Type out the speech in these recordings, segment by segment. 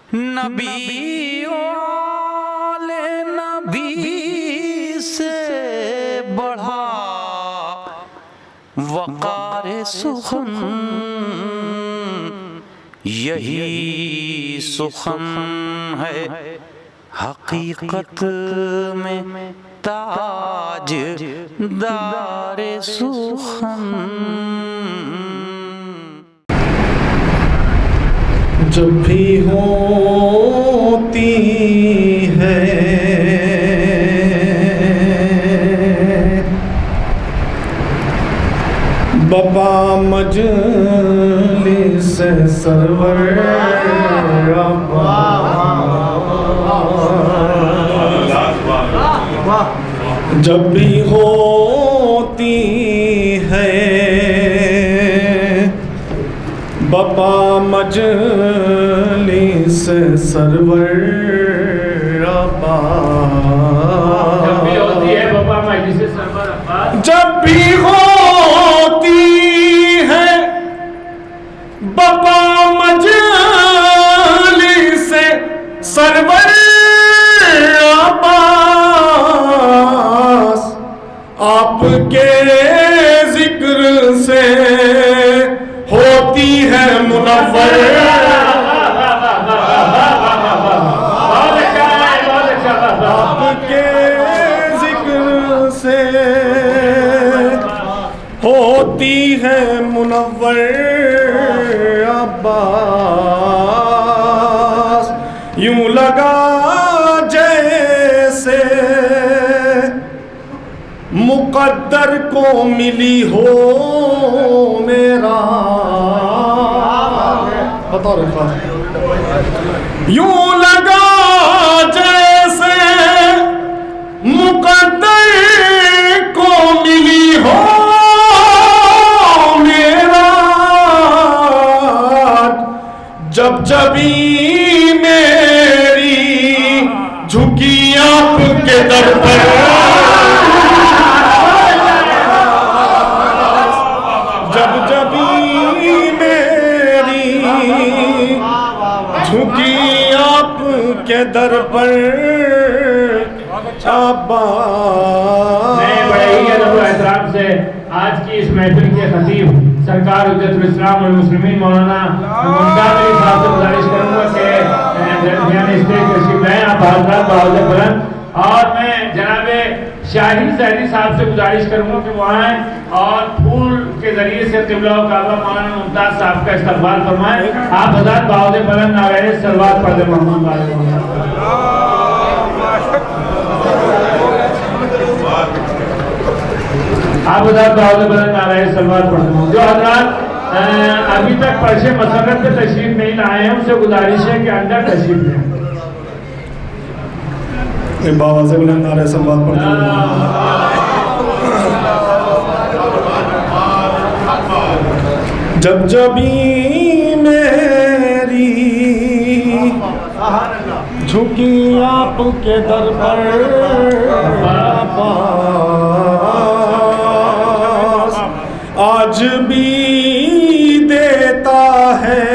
नबी वाले नबी से बढ़ा वक़ार सुखन, यही सुखन है हकीकत में ताज दारे सुखन। जब भी होती है बपा मजलिस सरवर, जब भी होती है बपा मजलिस सरवर, जब भी होती है बपा मजलिस सरवर, जब भी होती है बपा मजलिस सरवर अब्बास, आपके जिक्र से होती है मुनव्वर। आपके जिक्र से होती है मुनव्वर अब्बास, यूं लगा जैसे मुकद्दर को मिली हो मेरा, बता रखा यूं लगा जैसे मुकद्दर को मिली हो मेरा, जब जबी मेरी झुकी आपके दर पर, जब जबी मेरी झुकी आपके दर पर बड़े ही अदब और एहतराम से आज की इस महफिल के खतीब सरकार हुज्जतुल इस्लाम वल मुस्लिमीन मौलाना मुमताज अली साहब से गुजारिश करूंगा कि स्टेज तशरीफ लाएं। आप हज़रात बावजूद बुलंद, और मैं जनाबे शाहिद ज़हरी साहब से गुजारिश करूंगा कि वो आएं और फूल के जरिए से क़िबला व काबा मौलाना मुमताज साहब का इस्तकबाल फरमाएं। आप हज़रात बावजूद बुलंद नारे सलवात पढ़ दें मोहम्मद वाले मोहम्मद। आप हज़रात बावजूद बुलंद नारे सलवात पढ़ दें। जो हज़रात अभी तक पर्चे मसरत पे तशरीफ नहीं लाए हैं उनसे गुजारिश है कि अंदर तशरीफ लें। बाबा से बुलंद नारे सलवात पढ़ते हैं। जब जबी मेरी झुकी आपके दर पर अब्बास, आज भी देता है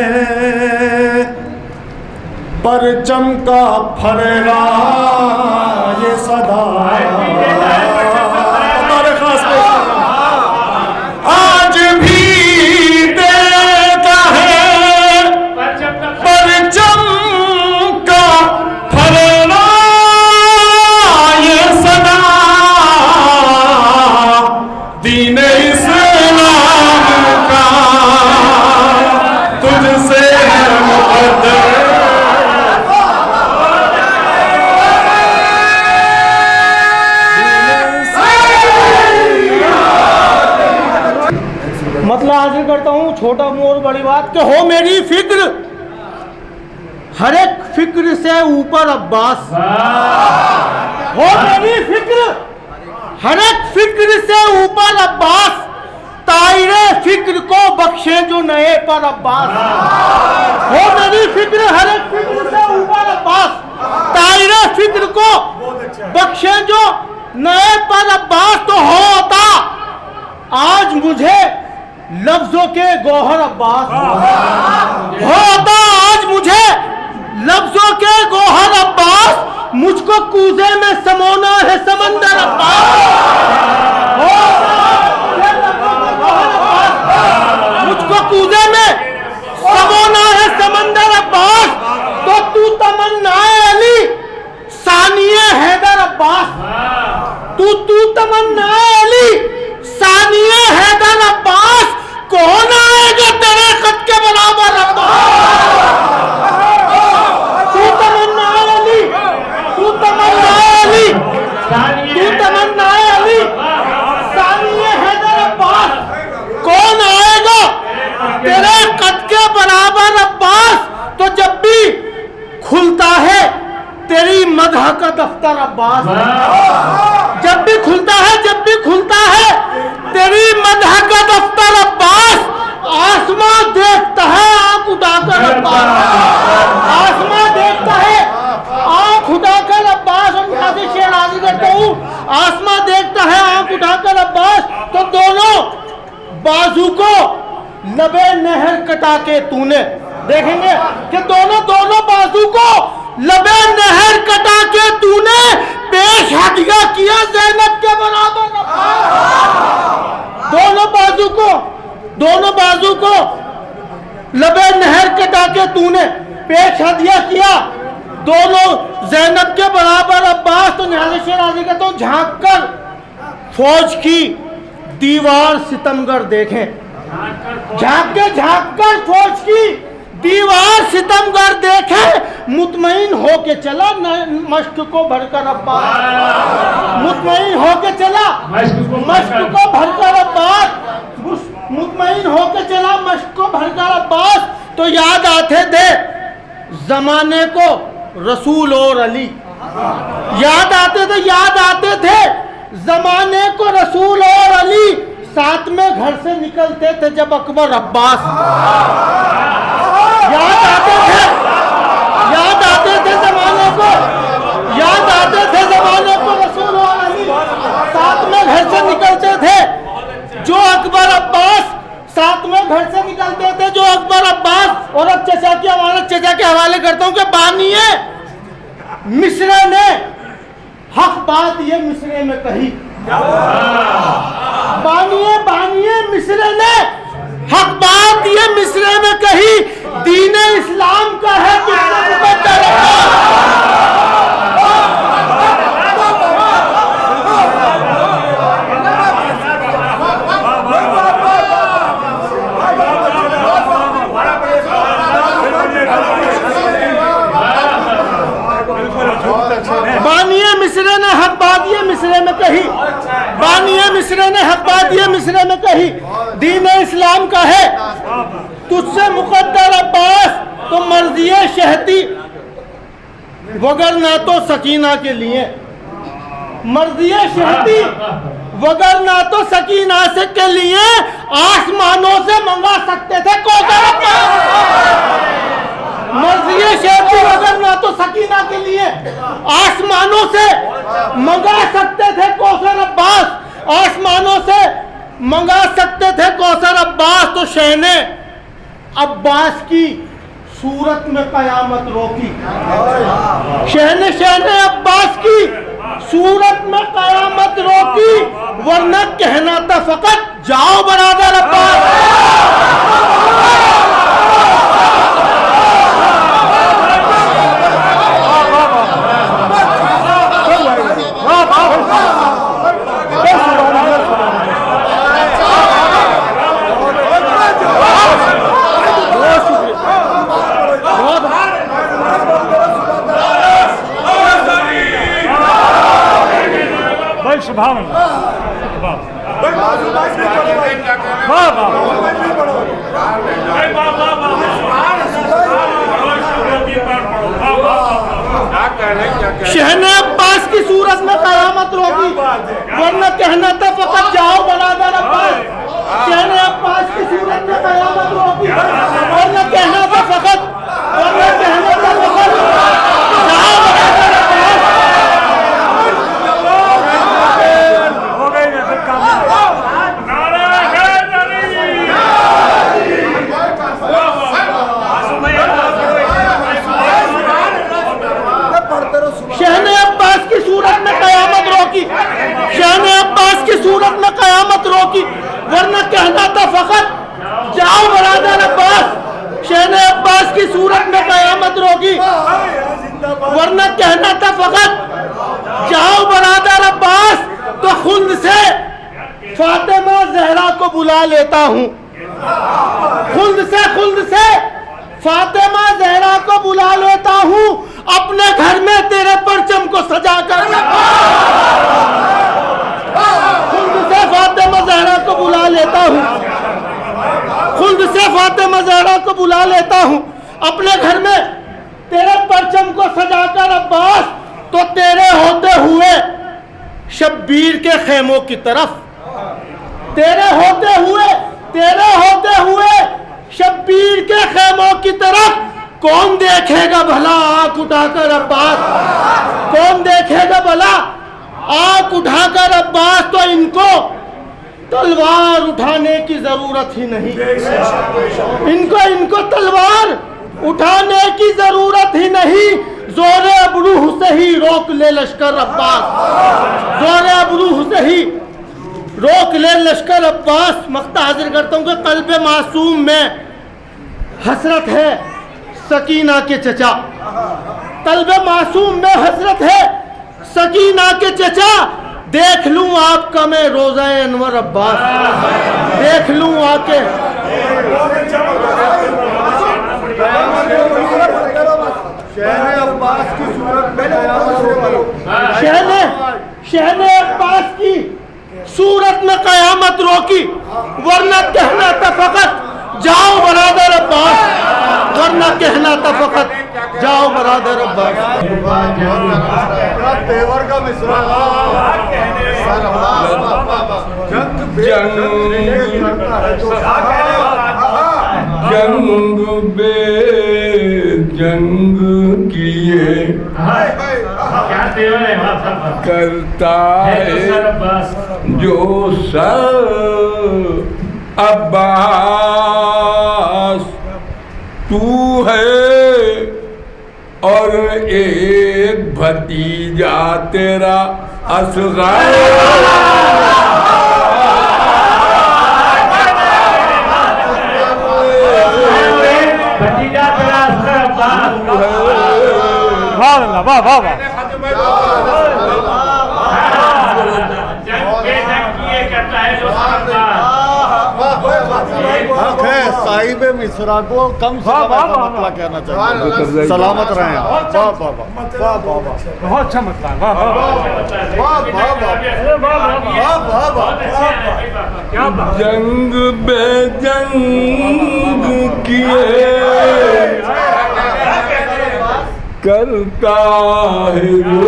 परचम का फररा ये सदा, आज भी देता है परचम का फररा ये सदा, दीन इस्लाम का तुझसे है मुक़द्दर। मतलब हाजिर करता हूँ छोटा मुँह और बड़ी बात कि हो मेरी फिक्र हर एक फिक्र से ऊपर अब्बास, हो मेरी फिक्र हर एक फिक्र से ऊपर अब्बास, तायरे फिक्र को बख्शे जो नए पर अब्बास, हो मेरी फिक्र हर एक फिक्र से ऊपर अब्बास, तायरे फिक्र को बख्शे जो नए पर अब्बास, तो होता आज मुझे लफ्जों के गौहर अब्बास, होता आज मुझे लफ्ज कूजे में समोना है समंदर अब्बास, मुझको कूजे में समोना है समंदर अब्बास, तो तू तमन्नाए अली सानिए हैदर अब्बास, तू तमन्नाए अली सानिए हैदर अब्बास, कौन आएगा तेरे खत के बराबर अब्बास, तू तमन्नाए अली, तू तमन्नाए अली, तू तमन्नाए अली सानिए हैदर अब्बास, कौन आएगा तेरे कद के बराबर अब्बास, तो जब भी खुलता है तेरी मदह का दफ्तर अब्बास, जब भी खुलता है तेरी मदह का दफ्तर अब्बास, आसमां देखता है आंख उठाकर अब्बास, आसमां देखता है आंख उठाकर अब्बास, और यहाँ से शेर आगे करता हूँ, आसमां देखता है आंख उठाकर अब्बास, तो दोनों बाजू को लबे नहर कटा के तूने, देखेंगे कि दोनों बाजू को लबे नहर कटा के तूने पेश हदिया किया ज़ैनब के बराबर, दोनों बाजू को लबे नहर कटा के तूने पेश हदिया किया दोनों ज़ैनब के बराबर अब्बास, तो यहाँ से शेर आगे का तो झांक कर फौज की दीवार सितमगर देखें, झांक कर फौज की दीवार सितमगर देखे, मुतमईन होके चला मश्क को भरकर अब्बास, मुतमईन होके चला मश्क को भरकर अब्बास, मुतमईन होके चला मश्क को भरकर अब्बास, तो याद आते थे जमाने को रसूल और अली, याद आते थे जमाने को रसूल और अली, साथ में घर से निकलते थे जब अकबर अब्बास, याद आते थे जमाने को रसूल और अली, साथ में घर से निकलते थे जो अकबर अब्बास, साथ में घर से निकलते थे जो अकबर अब्बास। और अब चचा के हवाले करता हूं कि बानिए मिस्र ने हक बात ये मिस्रे में कही, बानिए मिस्र ने हक बात ये मिस्रे में कही, दीन इस्लाम का है बानिए मिस्र ने हक बात ये मिस्रे में कही, बानिए मिस्र ने हक बात ये मिस्रे में कही, दीन इस्लाम का है तुझसे मुकद्दर अब्बास, तो मर्जिए शहती वगरना तो सकीना के लिए, मर्जिए शहती वगरना तो सकीना से के लिए आसमानों से मंगा सकते थे कौसर अब्बास, मर्जिए शहती वगरना तो सकीना के लिए आसमानों से मंगा सकते थे कौसर अब्बास, आसमानों से मंगा सकते थे कौसर अब्बास, तो शहने अब्बास की सूरत में कयामत रोकी, शहने अब्बास की सूरत में कयामत रोकी, वरना कहना था फकत जाओ बरादर अब्बास, शहने अब्बास की सूरत में कयामत रोकी, वरना कहना था फकत जाओ बरादर अब्बास, शहने अब्बास की सूरत में कयामत रोकी, वरना कहना था फकत जाओ बरादर अब्बास। शहने अब्बास था फकत जाओ बरादर अब्बास, शेर अब्बास की सूरत में कयामत रोगी, वरना कहना था फकत जाओ बरादर अब्बास तो खुद से फातिमा जहरा को बुला लेता हूँ, खुद से फातिमा जहरा को बुला लेता हूँ, अपने घर में तेरे परचम को सजा कर खुद से फातिमा जहरा को बुला लेता हूँ, खुद से फातिमा जहरा को बुला लेता हूँ, अपने घर में तेरे परचम को सजाकर अब्बास, तो तेरे होते हुए शब्बीर के खेमों की तरफ, तेरे होते हुए शब्बीर के खेमों की तरफ कौन देखेगा भला आंख उठाकर अब्बास, कौन देखेगा भला आंख उठाकर अब्बास। तो इनको तलवार उठाने की जरूरत ही नहीं, इनको तलवार उठाने की जरूरत ही नहीं, जोरे अबरूह से ही रोक ले लश्कर अब्बास, जोरे अबरूह से ही रोक ले लश्कर अब्बास। मख्ता हाजिर करता हूँ कि कल्बे मासूम में हसरत है सकीना के चचा, कल्बे मासूम में हसरत है सकीना के चचा, देख लूं आपका मैं रोज़ा अनवर अब्बास, देख लूं आके शहने अब्बास की सूरत में कयामत रोकी, वरना कहना था फकत जाओ बरादर अब्बास, वरना कहना था फकत जाओ बरादर अब्बास। तेवर का मिसरा जंग बे जंग किए करता है जो सर अब्बास, तू है और एक भतीजा तेरा असगर, भतीजा तेरा असगर अब्बास। वाह वाह वाह वाह। साहिब मिसरा को कम से कम ऐसा मतला कहना चाहिए, सलामत रहें। वाह वाह वाह वाह वाह, बहुत अच्छा मतला, वाह वाह वाह। जंग बे जंग किए करता है वो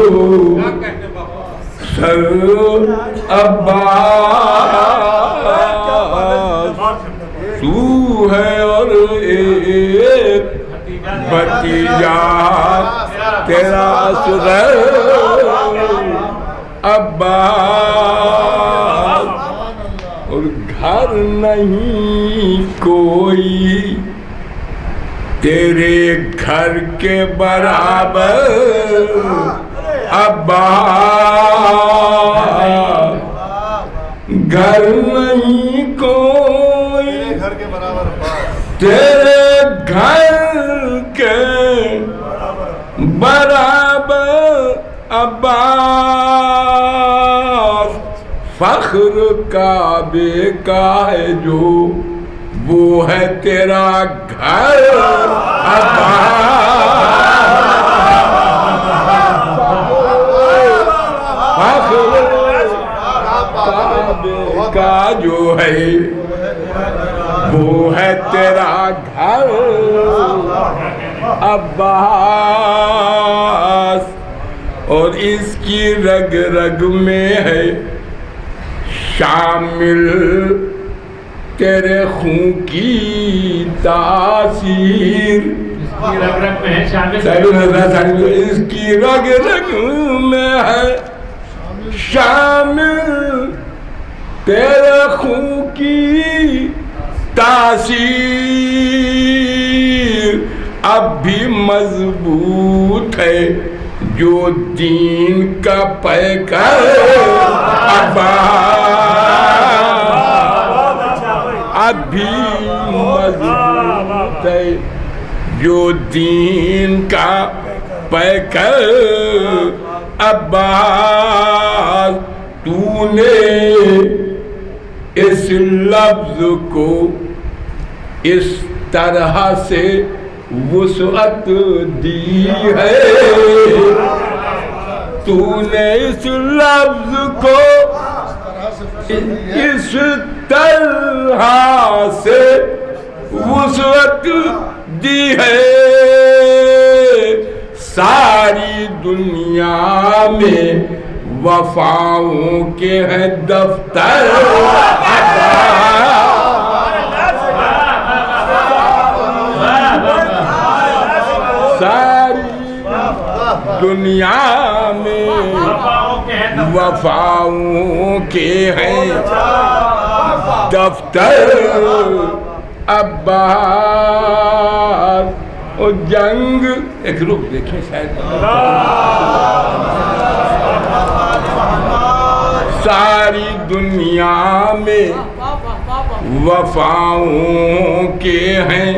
सर अब्बास, तू है और एक भतीजा तेरा असगर अब्बास, और घर नहीं कोई तेरे घर के बराबर अब्बास, घर नहीं कोई तेरे घर के बराबर अब्बास, फख्र काबे का है जो वो है तेरा घर काबे का जो है वो है तेरा घर अब्बास, और इसकी रग रग में है शामिल तेरे खून की तासीर, इसकी रग रग में है शामिल, इसकी रग रग में है शामिल तेरे खून की तासीर, अब भी मजबूत है जो दीन का पैकर अब्बास, अभी मजबूत है, जो दीन का पैकर अब्बास तूने इस लफ्ज को इस तरह से वुसअत दी है, तूने इस लफ्ज को इस तरह से वुसअत दी है, सारी दुनिया में वफाओं के हैं दफ्तर, सारी दुनिया में वफाओं के हैं दफ्तर अब्बास। और जंग एक रुक देखें शायद, सारी दुनिया में वफाओं के हैं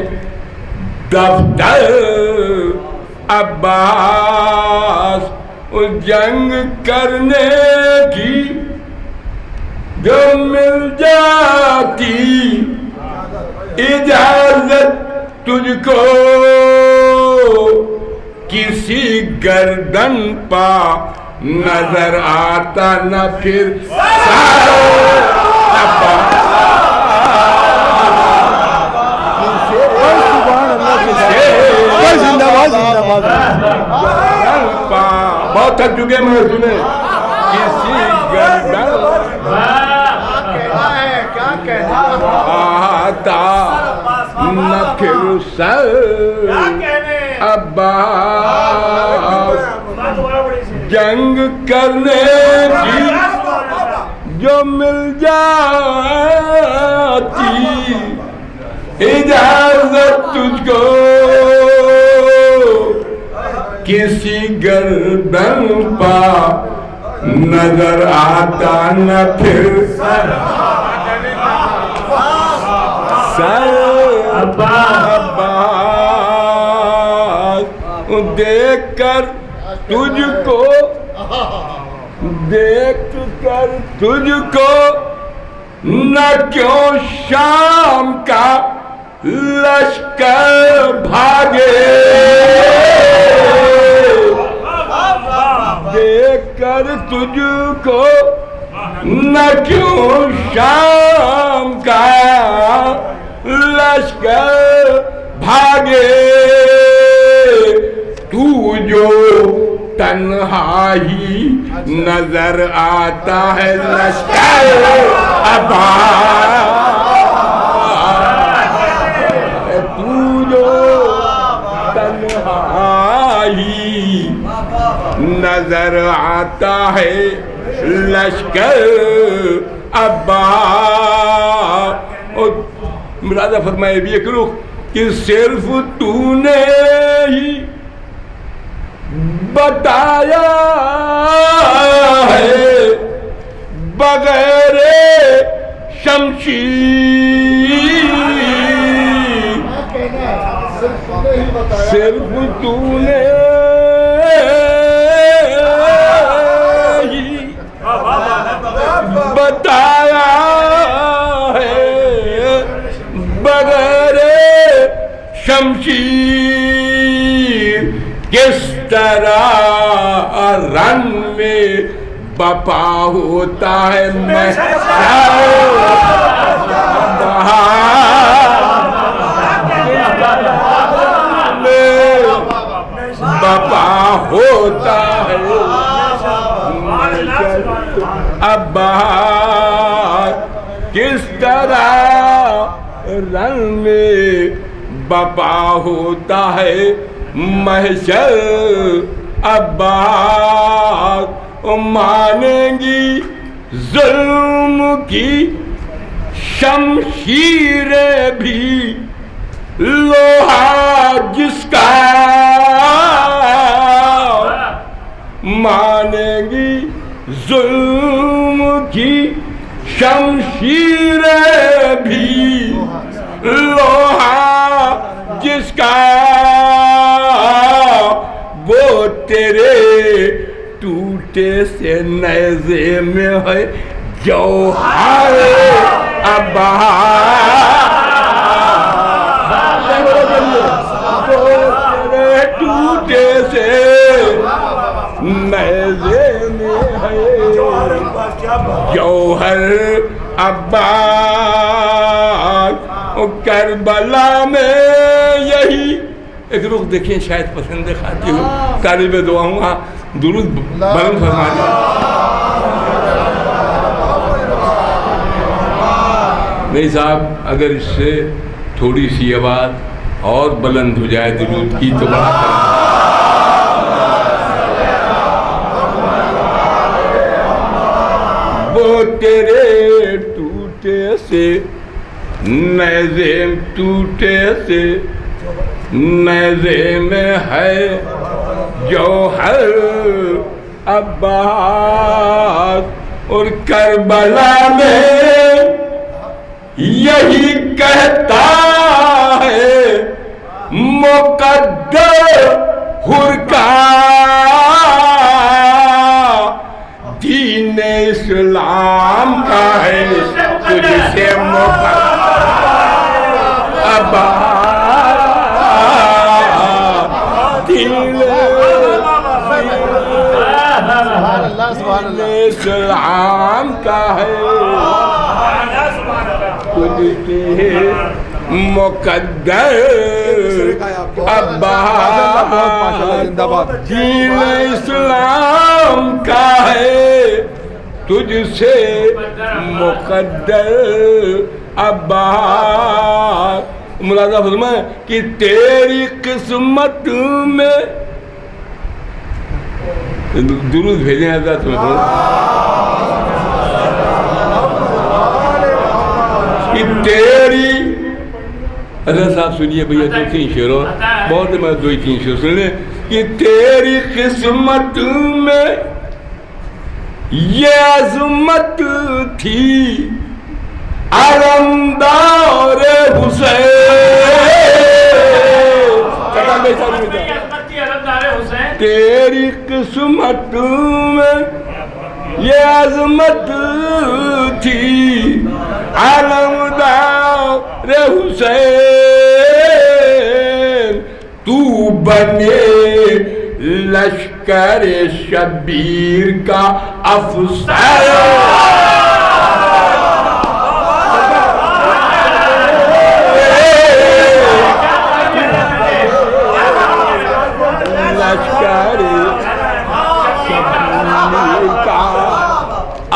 दफ्तर अब्बास। उस जंग करने की जो मिल जाती इजाजत तुझको, किसी गर्दन पा नजर आता न फिर बहुत थक चुके मैं सुने, किसी गर्दन क्या कहना आता न फिर सर अब्बास। जंग करने की जो मिल जाती इजाजत तुझको, किसी गर्दन पा नजर आता न फिर सर अब्बास। देख कर तुझको न क्यों शाम का लश्कर भागे, देख कर तुझको न क्यों शाम का लश्कर भागे, तू जो तन्हा ही नजर आता है लश्कर अब्बास। तू जो तन्हा ही नजर आता है लश्कर अब्बास। और मुरादा फरमाए भी एक रुख कि सिर्फ तूने ही बताया है बगैर शमशीर, सिर्फ तूने ही बताया है बगैर शमशीर, किस तरह रन में बपा होता है बपा होता है अब्बास। किस तरह रन में बपा होता है महशर अब्बास। मानेंगी जुल्म की शमशीरें भी लोहा जिसका, मानेंगी जुल्म की शमशीरें भी लोहा जिसका वो तेरे टूटे से नेज़े में है जौहर टूटे से नेज़े में है जौहर अब्बास। करबला में यही एक रुख देखिए, शायद पसंद खाती हो, तालिब दुआ हूँ, दुरूद बुलंद फरमा दे। नहीं साहब, अगर इससे थोड़ी सी आवाज़ और बुलंद हो जाए दुरूद की तो बड़ा वो तेरे टूटे से नेज़े टूटे से नेज़े में है जौहर अब्बास। और करबला में यही कहता है मुक़द्दर हुरका दीन इस्लाम का है तुझसे इस्लाम का है तुझसे मुक़द्दर अब्बास। दीन इस्लाम का है तुझसे मुक़द्दर अब्बास। मुलाज़ा फरमाए कि तेरी किस्मत में दुरूद भेजे हैं तुम्हें कि तेरी। अरे साहब सुनिए भैया, 2-3 शेर और बहुत मैं 2-3 शेर सुन ले कि तेरी किस्मत में ये अज़मत थी अलमदार हुसैन। तेरी किस्मत में ये अज़मत थी अलमदार हुसैन। तू बने लश्कर शबीर का अफसर।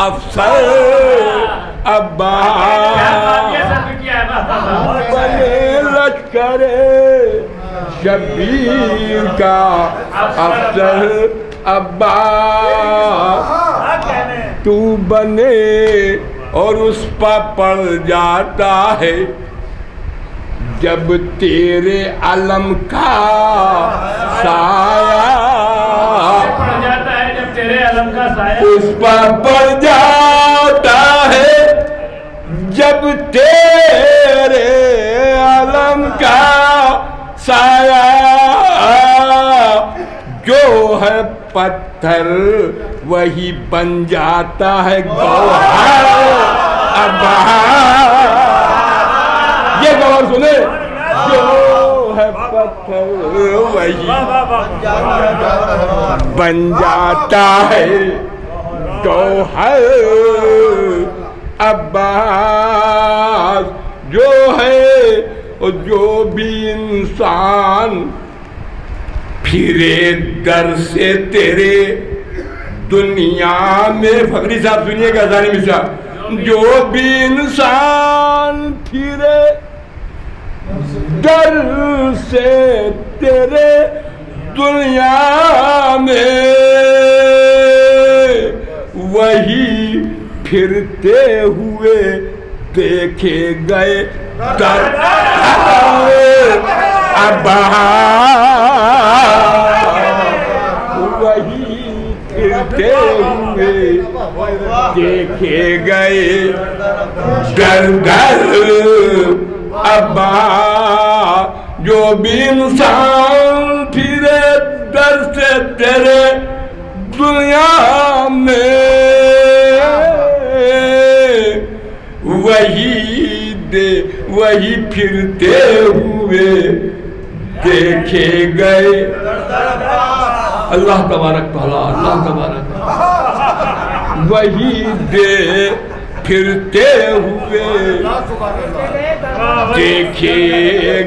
अफसर अब्बास बने लश्कर शबीर का अफसर अब्बास। तू बने और उस पर पड़ जाता है जब तेरे अलम का साया उस पर पड़ जाता है जब तेरे अलम का साया। जो है पत्थर वही बन जाता है गौहर अब्बास। ये गौहर सुने, जो है पत्थर वही बन जाता है गौहर अब्बास। जो है और जो भी इंसान फिरे दर से तेरे दुनिया में, फकरी साहब सुनिएगा जानी मिसा, जो भी इंसान फिरे दर से तेरे दुनिया में वही फिरते हुए देखे गए दर वही फिरते हुए देखे गए दर दर अब्बा जो भी इंसान फिरे दर से तेरे दुनिया में वही फिरते हुए देखे गए। अल्लाह तबारक तआला, अल्लाह तबारक वही दे फिरते हुए देखे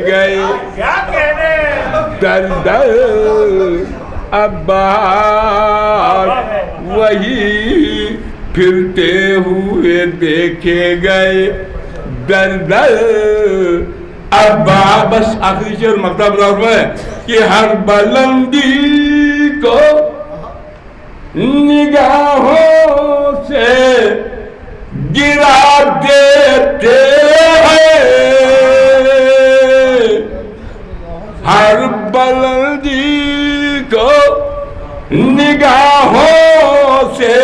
गए। दर दर अब्बा वही फिरते हुए देखे गए। दर दर अब्बा। बस आखिरी शेर मतलब में कि हर बुलंदी को निगाहों से गिरा देते हैं। हर बुलंदी को निगाहों से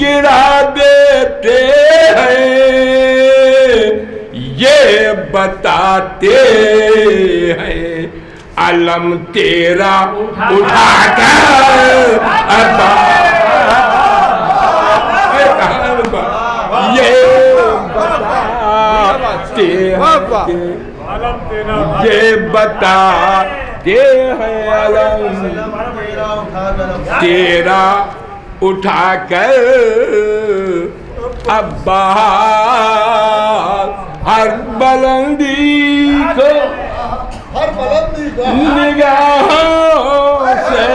गिरा देते हैं। ये बताते हैं अलम तेरा उठाकर अब्बा। ये बताते हैं अलम तेरा उठाकर अब्बा। हर बुलंदी को निगाहों से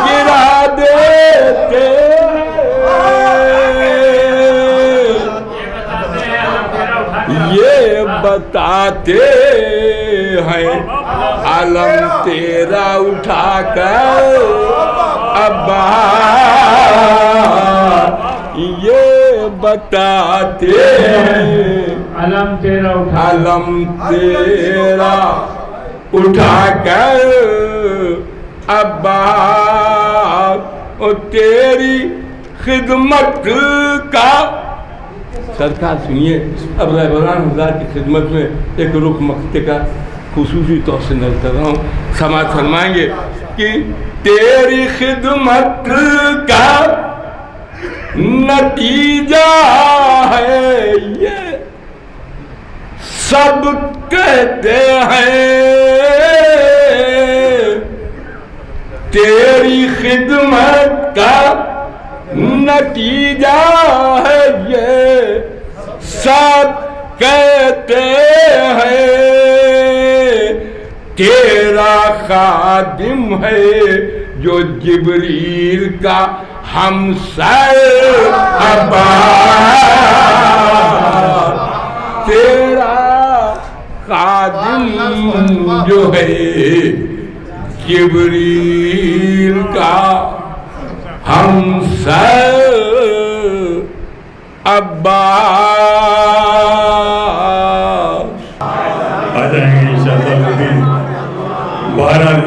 गिरा देते ये बताते हैं अलम तेरा उठाकर अब्बा। ये बताते अलम तेरा उठाकर अब्बा। ओ तेरी खिदमत का सरकार सुनिए। अब रहबरान हज़ार की खिदमत में एक रुख मक्ते का खुसूसी तौर से नजर कर रहा हूँ। समाज फरमाएंगे कि तेरी खिदमत का नतीजा है ये सब कहते हैं। तेरी खिदमत का नतीजा है ये सब कहते हैं। तेरा खादिम है जो जिब्रील का हमसर अब्बा। तेरा खादिम जो है जिब्रील का हमसर अब्बा। आ जाएंगे इंशाअल्लाह। बहरहाल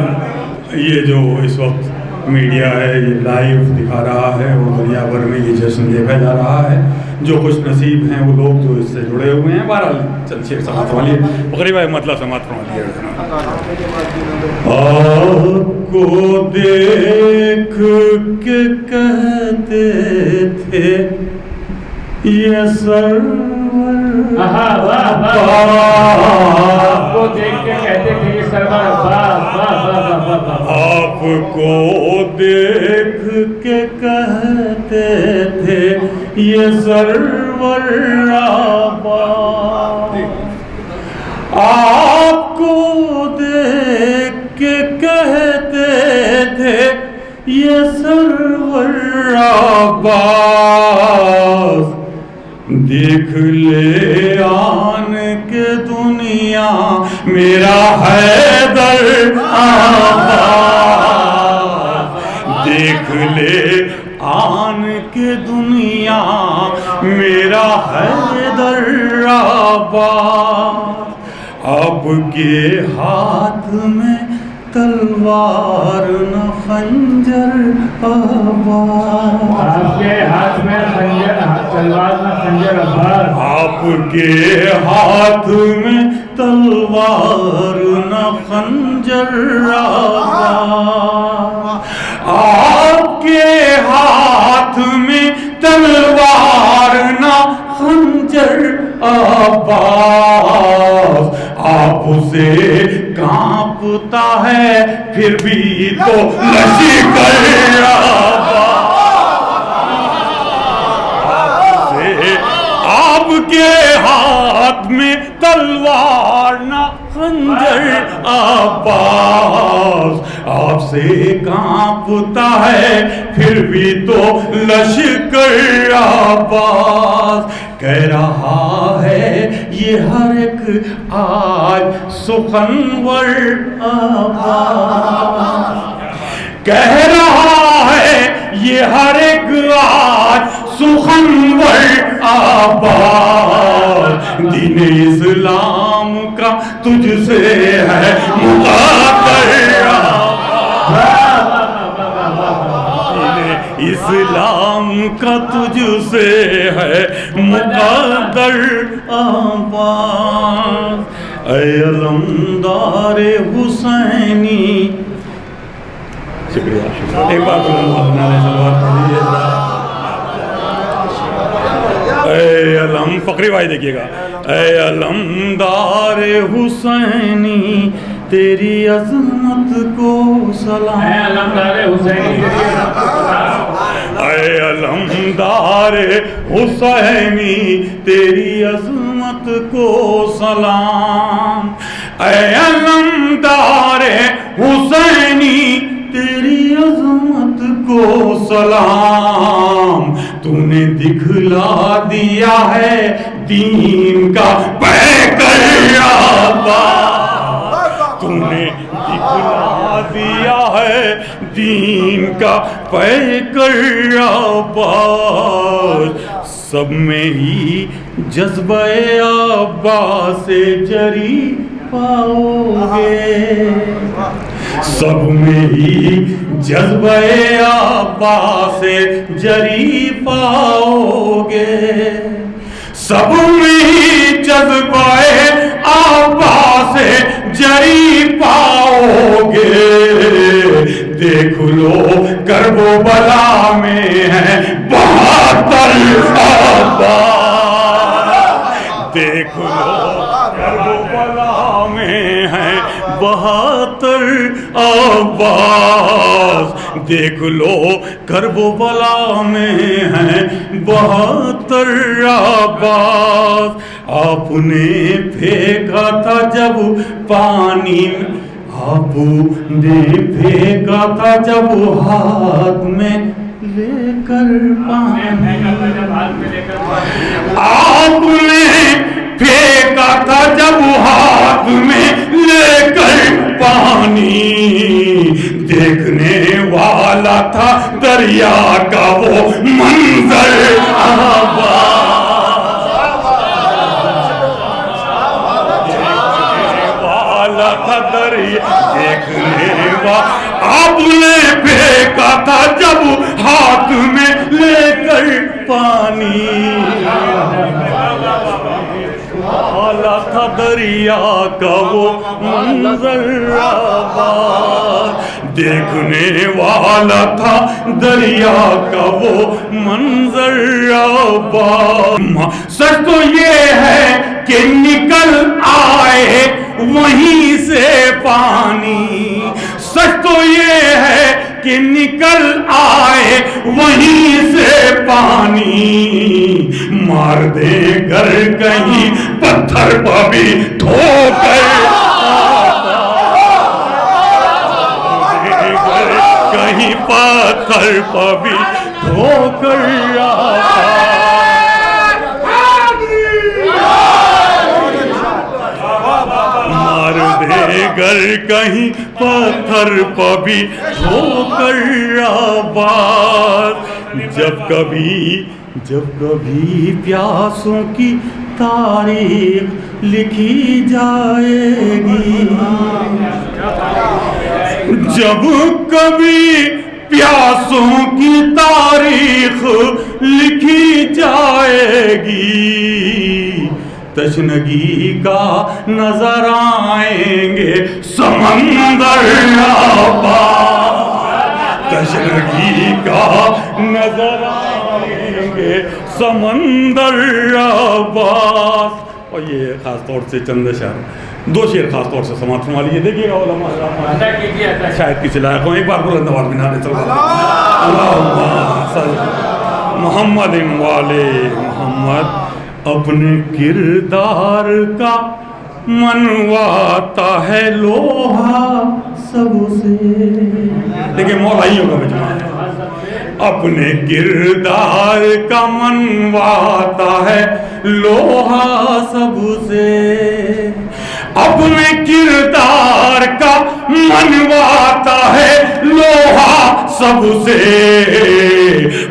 ये जो इस वक्त मीडिया है ये लाइव दिखा रहा है और दुनिया भर में ये जश्न देखा जा रहा है। जो खुश नसीब हैं वो लोग जो इससे जुड़े हुए हैं। बहरहाल चल शेर समात वाली बकरी भाई मतलब समात वाली आपको देख के कहते थे ये सरवर आपको देख के कहते थे ये सरवर। आपको देख के कहते थे ये सरवर आपको देख के कहते थे ये सरवर अब्बास। देख ले आन के दुनिया मेरा हैदर अब्बास। देख ले आन के दुनिया मेरा हैदर अब्बास। अब के हाथ में तलवार न खंजर आबाद। आपके हाथ में खंजर तलवार न खंजर आबाद। आपके हाथ में तलवार न खंजर आबाद। आपके हाथ में तलवार न खंजर आबाद। आपसे कांपता है फिर भी तो लश्कर आपके हाथ में तलवार न खंजर आबाद। आपसे कांपता है फिर भी तो लश्कर आबाद। कह रहा है ये हर एक आज सुखनवर आबाद। कह रहा है ये हर एक आज सुखनवर आबाद। दीन इस्लाम का तुझसे है मुक़द्दर इस्लाम का तुझसे है मुक़द्दर आबाद। ऐ अलमदार हुसैनी। शुक्रिया शुक्रिया। एक बार ऐ अलम फकरी भाई देखिएगा। ऐ अलमदार हुसैनी तेरी अजमत को सलाम। ऐ अलमदार हुसैनी ऐ अलमदार हुसैनी तेरी अजमत को सलाम। ऐ अलमदार हुसैनी तेरी अजमत को सलाम। तूने दिखला दिया है दीन का पैकर तूने दिखला दिया है दीन का पैकर सब में ही जज्बे अब्बास से जरी पाओगे। सब में ही जज्बे अब्बास से जरी पाओगे। सब में ही जज्बे अब्बास से जरी पाओगे। देख लो करबो बला में है 72 अब्बास। देख लो करबो बला में है 72 अब्बास। देख लो करबो बला में है 72 अब्बास। आपने फेंका था जब पानी में, आपने फेंका था जब हाथ में लेकर पानी। आपने फेंका था जब हाथ में लेकर पानी। देखने वाला था दरिया का वो मंजर वाला था दरिया देखने वाला। आपने फेंका था जब हाथ में लेकर पानी। वाला था दरिया का वो मंजर देखने वाला था दरिया का वो मंजर। सच तो ये है कि निकल आए वहीं से पानी। सच तो ये है कि निकल आए वहीं से पानी। मार दे घर कहीं पत्थर पर भी ठोकर। कहीं पत्थर पर भी ठोकर मार दे घर कहीं पत्थर पर भी ठोकर आबाद। जब कभी प्यासों की तारीख लिखी जाएगी। जब कभी प्यासों की तारीख लिखी जाएगी, तशनगी का नजर आएंगे समंदर आबाद, तशनगी का नजर आएंगे समंदर आबाद। और ये खास तौर से चंद शेर, दो शेर खास तौर से समाप्त फरमा लीजिए। देखिएगा शायद किसी लायक हो, एक बार बुलंद आवाज में नारे चल मोहम्मद वाले मोहम्मद। अपने किरदार का मनवाता है लोहा सबसे। देखिए मौलाइयों का बचना है। अपने किरदार का मनवाता है लोहा सबसे, अपने किरदार का मनवाता है लोहा सबसे।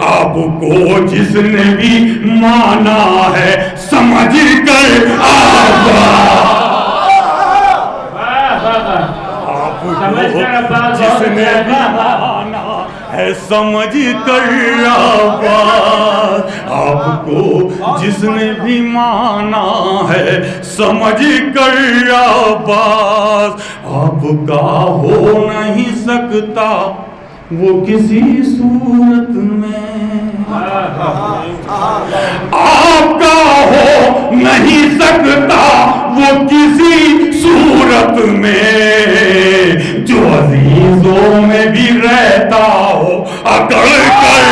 आपको जिसने भी माना है समझ कर जिसने भी माना है समझ कर आवाज, आपको जिसने भी माना है समझ कर आवाज। आपका हो नहीं सकता वो किसी सूरत में, आपका हो नहीं सकता वो किसी सूरत में। जो अजीजों में भी रहता हो अकड़ कर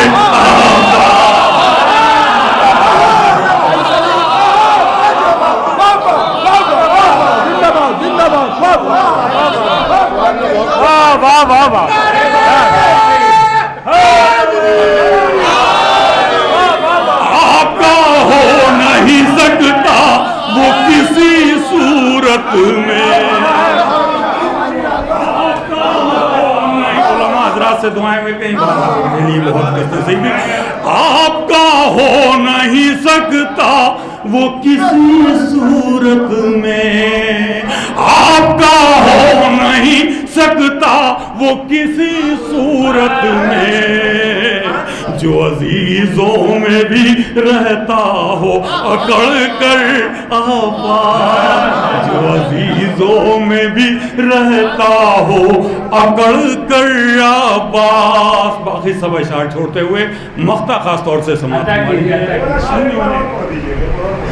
वाह वाह वाह। आपका हो नहीं सकता वो किसी सूरत में। हज़रात से दुआएं में कहीं मेरे लिए बहुत कष्ट से, आपका हो नहीं सकता वो किसी सूरत में, आपका हो नहीं सकता वो किसी सूरत में। जो अजीजों में भी रहता हो अकड़ कर आवाज, जो अजीजों में भी रहता हो अकड़ कर आवाज। बाकी सब इशार छोड़ते हुए मख्ता खास तौर से समाप्त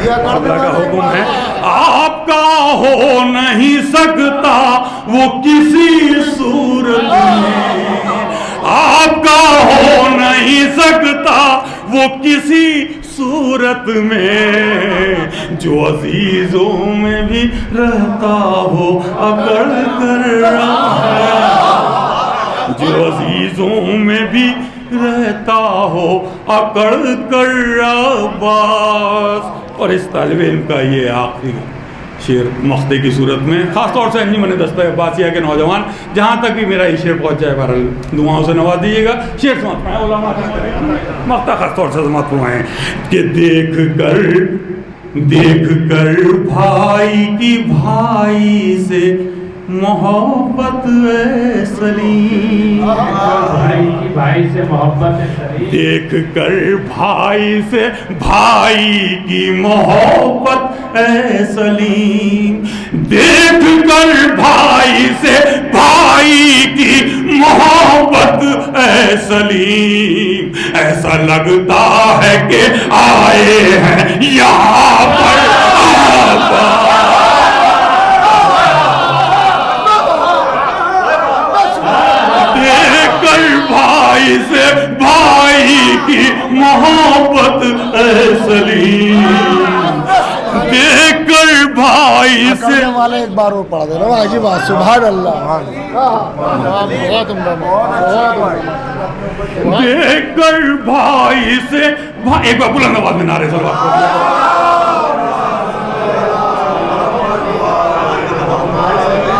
का हुक्म है। आपका हो नहीं सकता वो किसी सूरत में, आपका हो नहीं सकता वो किसी सूरत में। जो अजीजों में भी रहता हो अकड़ कर, जो अजीजों में भी रहता हो अकड़ कर आवाज। और इस तालिब इल्म का ये आखिरी शेर मख्ते की सूरत में, ख़ासतौर से अंजुमन दस्ता अब्बासिया के नौजवान, जहाँ तक भी मेरा ये शेर पहुँच जाए बहरहाल दुआओं से नवाज दीजिएगा। शेर समाप्त फरमाएं, मख्ता ख़ासतौर से समाप्त फरमाएं कि देख कर भाई की भाई से मोहब्बत सलीम, भाई की भाई से मोहब्बत सलीम। देख कर भाई से भाई की मोहब्बत सलीम, देख कर भाई से भाई की मोहब्बत सलीम। ऐसा लगता है कि आए हैं यहाँ पर भाई से भाई की मोहब्बत सलीम, देखकर भाई से वाले एक बार और पढ़ा दे रहा हूँ। बात सुभान अल्लाह, देखकर भाई से भाई, एक बार बुलंद आवाज में नारे सलवात।